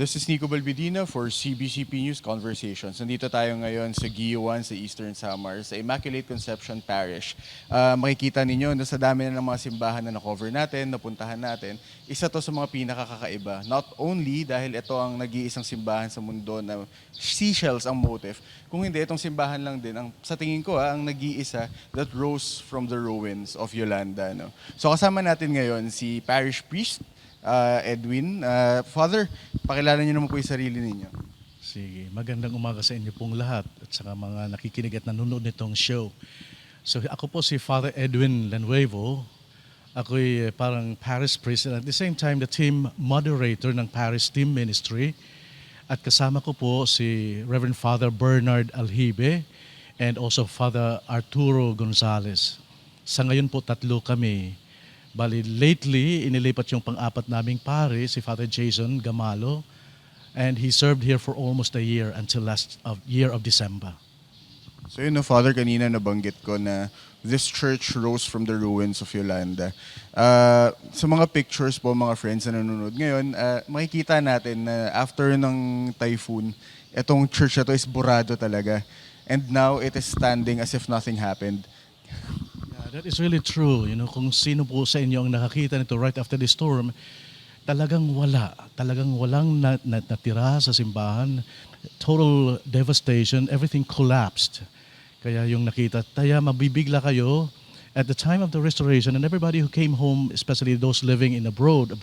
This is Nico Balbidina for CBCP News Conversations. Nandito tayo ngayon sa Guiuan, sa Eastern Samar, sa Immaculate Conception Parish. Makikita ninyo na sa dami na ng mga simbahan na na-cover natin, napuntahan natin, isa to sa mga pinakakakaiba. Not only dahil ito ang nag-iisang simbahan sa mundo na seashells ang motif, kung hindi, itong simbahan lang din, sa tingin ko, ang nag-iisa that rose from the ruins of Yolanda. No? So kasama natin ngayon si Parish Priest, Edwin. Father, pakilala niyo naman po yung sarili ninyo. Sige, magandang umaga sa inyo pong lahat at saka mga nakikinig at nanonood nitong show. So ako po si Father Edwin Lanuevo. Ako'y parang parish priest and at the same time the team moderator ng parish team ministry. At kasama ko po si Reverend Father Bernard Alhibe and also Father Arturo Gonzalez. Sa ngayon po tatlo kami. Bali, lately, inilipat yung pang-apat naming pare, si Father Jason Gamalo, and he served here for almost a year until year of December. So yun, no, Father, kanina nabanggit ko na this church rose from the ruins of Yolanda. Sa mga pictures po, mga friends na nanonood ngayon, makikita natin na after ng typhoon, itong church na to is burado talaga. And now, it is standing as if nothing happened. That is really true. You know, kung sino po sa inyo ang nakakita nito right after the storm, talagang walang natira sa simbahan. Total devastation, everything collapsed. Kaya yung nakita, mabibigla kayo at the time of the restoration and everybody who came home, especially those living in abroad,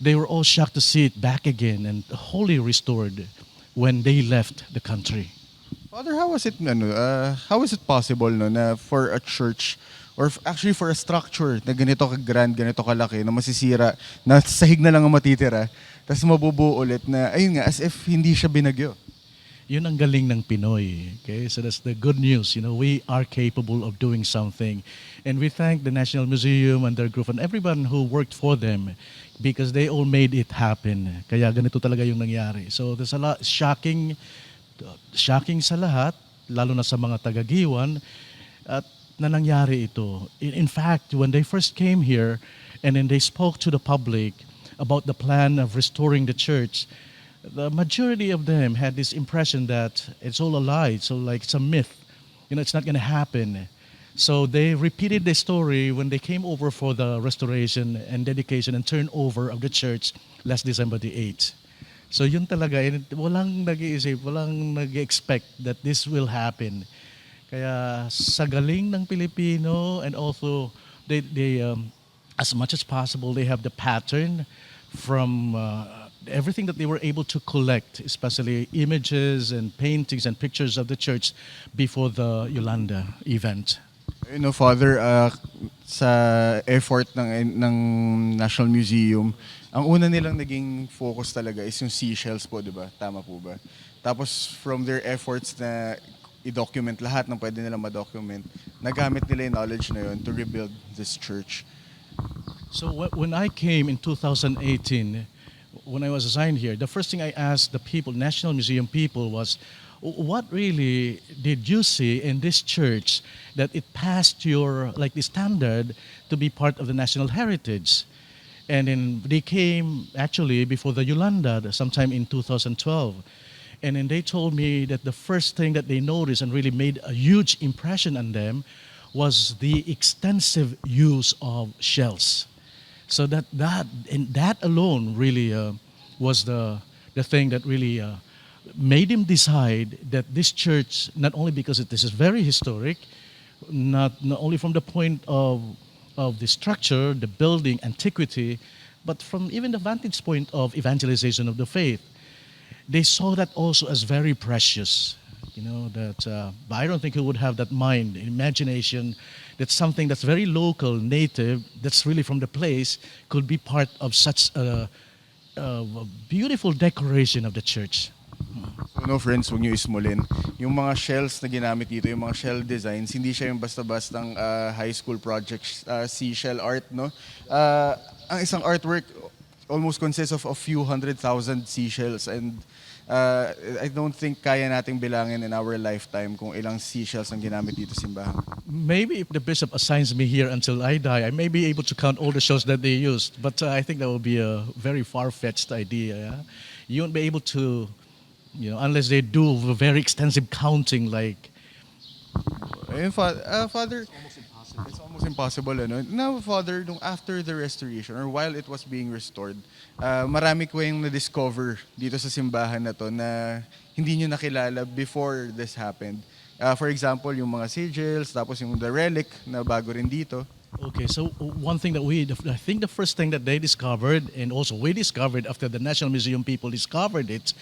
they were all shocked to see it back again and wholly restored when they left the country. Father, how is it possible no, na for a church or actually for a structure na ganito ka-grand, ganito kalaki, na masisira, na sahig na lang ang matitira, tapos mabubuo ulit na, ayun nga, as if hindi siya binagyo? Yun ang galing ng Pinoy. Okay? So that's the good news. You know, we are capable of doing something. And we thank the National Museum and their group and everyone who worked for them because they all made it happen. Kaya ganito talaga yung nangyari. So there's a lot shocking sa lahat, lalo na sa mga taga-Guiuan, at na nangyari ito. In fact, when they first came here and then they spoke to the public about the plan of restoring the church, the majority of them had this impression that it's all a lie, it's all like it's a myth. You know, it's not going to happen. So they repeated the story when they came over for the restoration and dedication and turnover of the church last December the 8th. So yun talaga, walang nag-iisip, walang nag-expect that this will happen. Kaya sa galing ng Pilipino and also they as much as possible, they have the pattern from everything that they were able to collect, especially images and paintings and pictures of the church before the Yolanda event. You know, Father, sa effort ng National Museum, ang una nilang naging focus talaga is yung seashells po, di ba? Tama po ba? Tapos from their efforts na i-document lahat ng pwede nilang ma-document, nagamit nila yung knowledge na yun to rebuild this church. So when I came in 2018, when I was assigned here, the first thing I asked the people, National Museum people, was, what really did you see in this church that it passed your, like the standard to be part of the national heritage? And then they came actually before the Yolanda sometime in 2012. And then they told me that the first thing that they noticed and really made a huge impression on them was the extensive use of shells. So that alone really was the thing that really made him decide that this church, not only because this is very historic, not only from the point of the structure, the building, antiquity, but from even the vantage point of evangelization of the faith. They saw that also as very precious. You know, that but I don't think he would have that mind, imagination, that something that's very local, native, that's really from the place, could be part of such a beautiful decoration of the church. So no friends, huwag niyo ismulin. Yung mga shells na ginamit dito, yung mga shell designs, hindi siya yung basta-bastang high school project, seashell art, no? Ang isang artwork almost consists of a few 100,000 seashells and I don't think kaya nating bilangin in our lifetime kung ilang seashells ang ginamit dito sa simbahan. Maybe if the bishop assigns me here until I die, I may be able to count all the shells that they used. But I think that would be a very far-fetched idea. Yeah? you won't be able to, unless they do very extensive counting, like. Father, it's almost impossible, ano? Now, Father, nung after the restoration or while it was being restored, marami ko yung na-discover dito sa simbahan na to na hindi nyo nakilala before this happened. For example, yung mga sigils, tapos yung the relic na bago rin dito. Okay, so one thing that I think the first thing that they discovered, and also we discovered after the National Museum people discovered it,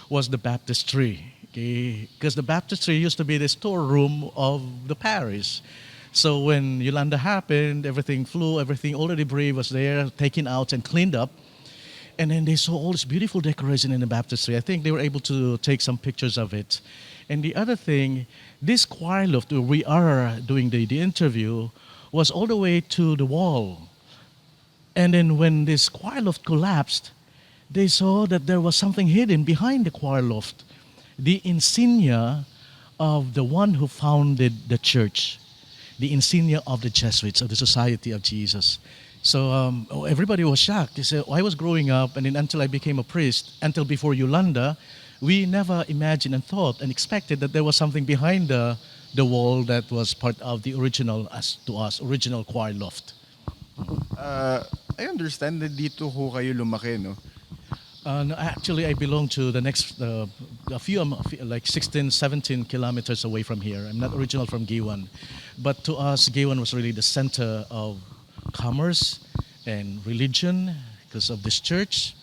was the baptistry. Okay, because the baptistry used to be the storeroom of the parish. So when Yolanda happened, everything flew, all the debris was there, taken out and cleaned up. And then they saw all this beautiful decoration in the baptistry. I think they were able to take some pictures of it. And the other thing, this choir loft where we are doing the interview was all the way to the wall. And then when this choir loft collapsed, they saw that there was something hidden behind the choir loft. The insignia of the one who founded the church, the insignia of the Jesuits, of the Society of Jesus. So everybody was shocked. They said, I was growing up, and then until I became a priest, until before Yolanda, we never imagined and thought and expected that there was something behind the wall that was part of the original, as to us, original choir loft. I understand that dito ho kayo lumaki, no? No, actually, I belong to the next, like 16, 17 kilometers away from here. I'm not original from Guiuan. But to us, Guiuan was really the center of commerce and religion because of this church.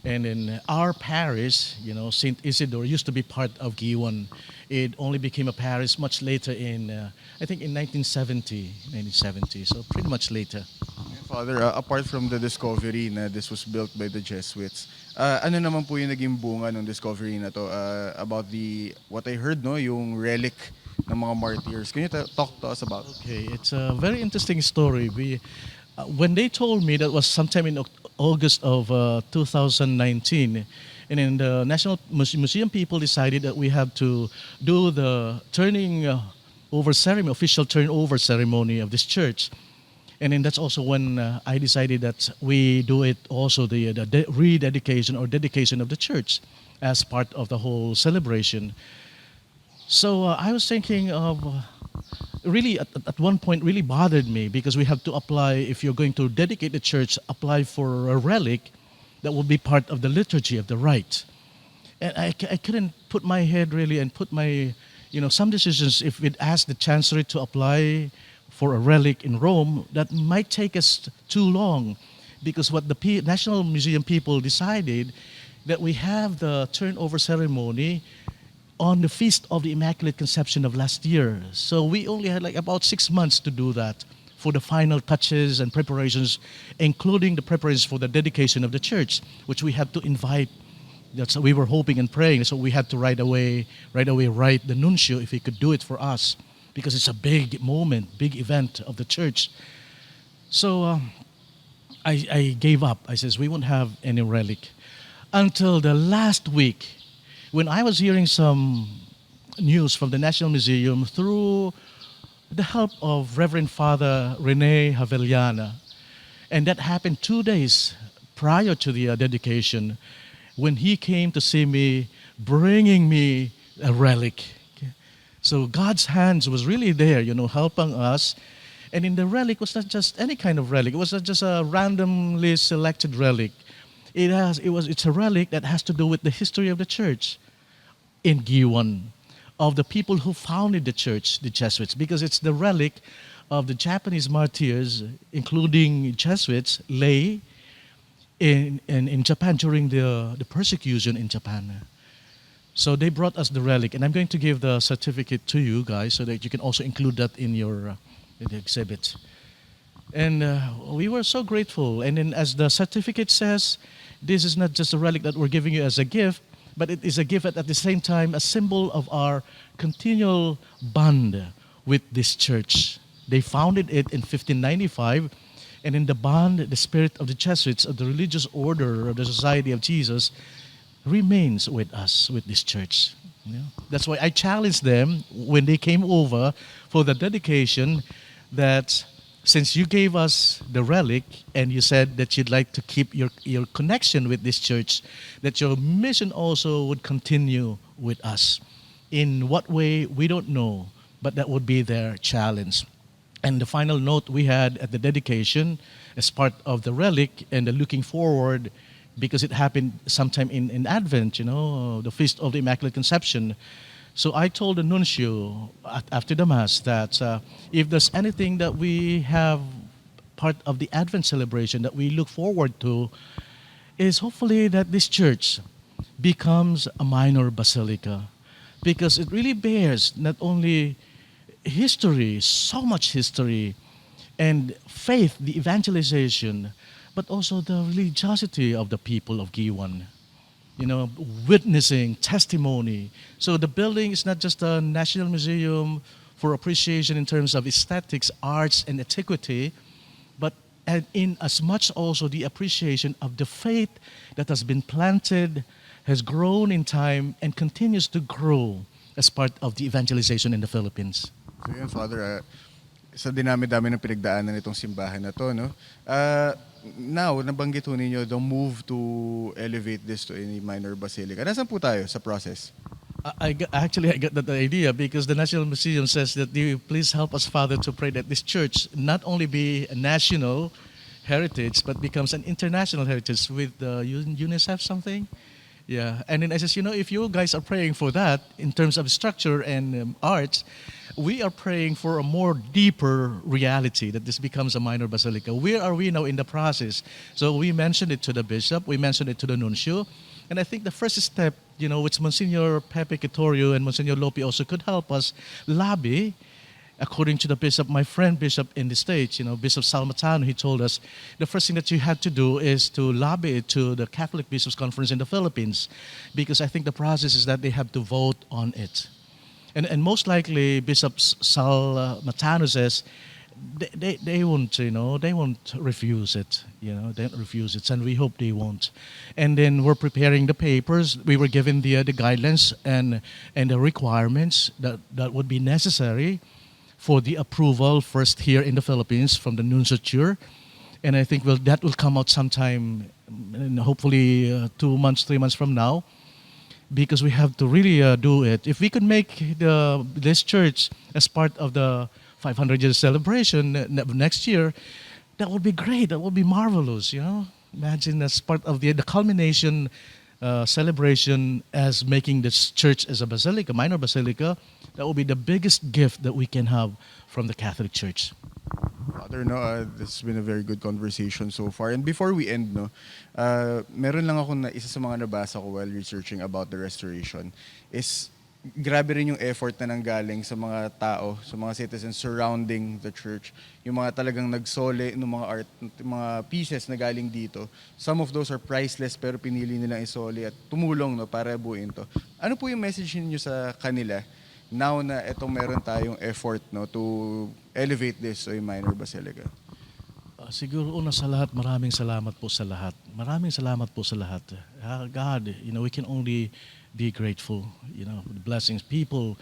And in our parish, St. Isidore used to be part of Guiuan. It only became a parish much later I think in 1970, so pretty much later. Father, apart from the discovery na this was built by the Jesuits, ano naman po yung naging bunga ng discovery na to about what I heard, no, yung relic ng mga martyrs. Can you talk to us about? Okay, it's a very interesting story. When they told me that was sometime in August of 2019, and then the National Museum people decided that we have to do the official turnover ceremony of this church. And then that's also when I decided that we do it also the rededication or dedication of the church as part of the whole celebration. So I was thinking of really at one point really bothered me because we have to apply, if you're going to dedicate the church, apply for a relic that will be part of the liturgy of the rite. And I couldn't put my head really and put my, some decisions, if we'd ask the chancery to apply for a relic in Rome, that might take us too long because what the National Museum people decided that we have the turnover ceremony on the Feast of the Immaculate Conception of last year. So we only had like about 6 months to do that for the final touches and preparations, including the preparations for the dedication of the church, which we had to invite. That's we were hoping and praying. So we had to right away write the nuncio if he could do it for us, because it's a big moment, big event of the church. So I gave up. I says, we won't have any relic. Until the last week, when I was hearing some news from the National Museum through the help of Reverend Father Rene Haveliana. And that happened 2 days prior to the dedication, when he came to see me, bringing me a relic. So God's hands was really there, helping us. And in the relic was not just any kind of relic. It was not just a randomly selected relic. It's a relic that has to do with the history of the church in Guiuan, of the people who founded the church, the Jesuits, because it's the relic of the Japanese martyrs, including Jesuits, lay in Japan during the persecution in Japan. So they brought us the relic, and I'm going to give the certificate to you guys so that you can also include that in your in the exhibit. And we were so grateful. And then, as the certificate says, this is not just a relic that we're giving you as a gift, but it is a gift at the same time a symbol of our continual bond with this church. They founded it in 1595, and in the bond, the spirit of the Jesuits, of the religious order of the Society of Jesus, remains with us, with this church. That's why I challenged them when they came over for the dedication that since you gave us the relic and you said that you'd like to keep your connection with this church, that your mission also would continue with us. In what way, we don't know, but that would be their challenge. And the final note we had at the dedication as part of the relic and the looking forward, because it happened sometime in Advent, the Feast of the Immaculate Conception. So I told the nuncio after the Mass that if there's anything that we have part of the Advent celebration that we look forward to, is hopefully that this church becomes a minor basilica, because it really bears not only history, so much history, and faith, the evangelization, but also the religiosity of the people of Guiuan. Witnessing, testimony. So the building is not just a national museum for appreciation in terms of aesthetics, arts, and antiquity, but in as much also the appreciation of the faith that has been planted, has grown in time, and continues to grow as part of the evangelization in the Philippines. So yun, Father, sa dinami-dami ng pinagdaanan nitong simbahan na to, no? Now, nabanggit ho ninyo the move to elevate this to a minor basilica. Nasaan po tayo sa process? Actually, I got that idea because the National Museum says that you please help us, Father, to pray that this church not only be a national heritage, but becomes an international heritage with UNICEF something. Yeah, and then I says, if you guys are praying for that in terms of structure and arts, we are praying for a more deeper reality that this becomes a minor basilica. Where are we now in the process? So we mentioned it to the bishop, we mentioned it to the nuncio, and I think the first step, which Monsignor Pepe Quitorio and Monsignor Lopi also could help us lobby, according to the bishop, my friend bishop in the States, Bishop Salmatano, he told us the first thing that you had to do is to lobby it to the Catholic Bishops' Conference in the Philippines, because I think the process is that they have to vote on it. And most likely, Bishop Salmatano says they won't, they won't refuse it, they won't refuse it, and we hope they won't. And then we're preparing the papers. We were given the guidelines and the requirements that would be necessary for the approval first here in the Philippines from the nunciature, and I think that will come out sometime, hopefully 2 months, 3 months from now, because we have to really do it. If we could make this church as part of the 500-year celebration next year, that would be great. That would be marvelous. Imagine as part of the culmination celebration as making this church as a basilica, minor basilica. That will be the biggest gift that we can have from the Catholic Church. Father, this has been a very good conversation so far. And before we end, meron lang ako na isa sa mga nabasa ko while researching about the restoration is grabe rin yung effort na nanggaling sa mga tao, sa mga citizens surrounding the church. Yung mga talagang nagsole ng mga art, mga pieces na galing dito. Some of those are priceless pero pinili nilang isole at tumulong para buuin to. Ano po yung message niyo sa kanila now na etong meron tayong effort to elevate this to a minor basilica? Siguro una sa lahat, maraming salamat po sa lahat. Maraming salamat po sa lahat. God, we can only be grateful, for the blessings. People,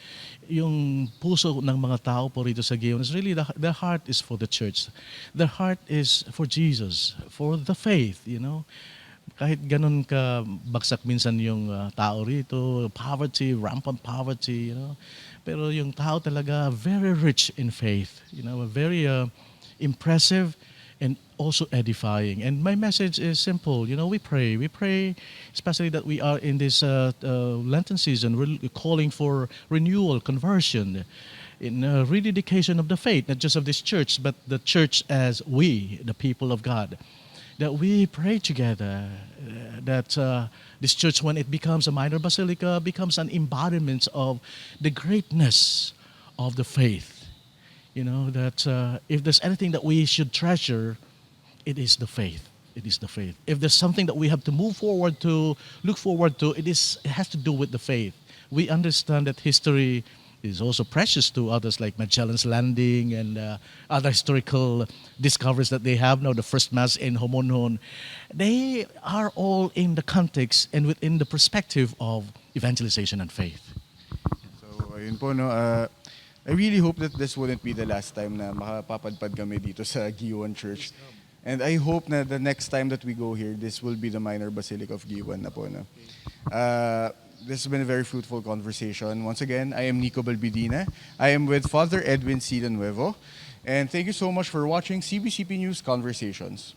yung puso ng mga tao po rito sa Guiuan is really, their heart is for the church. Their heart is for Jesus, for the faith, Kahit ganun ka bagsak minsan yung tao rito, poverty, rampant poverty, Pero yung tao talaga very rich in faith, very impressive and also edifying. And my message is simple, we pray, especially that we are in this Lenten season, we're calling for renewal, conversion, in rededication of the faith, not just of this church, but the church as we, the people of God. That we pray together, that this church, when it becomes a minor basilica, becomes an embodiment of the greatness of the faith. That if there's anything that we should treasure, it is the faith. It is the faith. If there's something that we have to move forward to, look forward to, it has to do with the faith. We understand that history is also precious to others like Magellan's Landing and other historical discoveries that they have now, the first Mass in Homonhon. They are all in the context and within the perspective of evangelization and faith. So, ayun po, I really hope that this wouldn't be the last time na makapapadpad kami dito sa Guiuan Church. And I hope na the next time that we go here, this will be the minor Basilica of Guiuan na po. No? This has been a very fruitful conversation. Once again, I am Nico Balbidina. I am with Father Edwin Silanuevo. And thank you so much for watching CBCP News Conversations.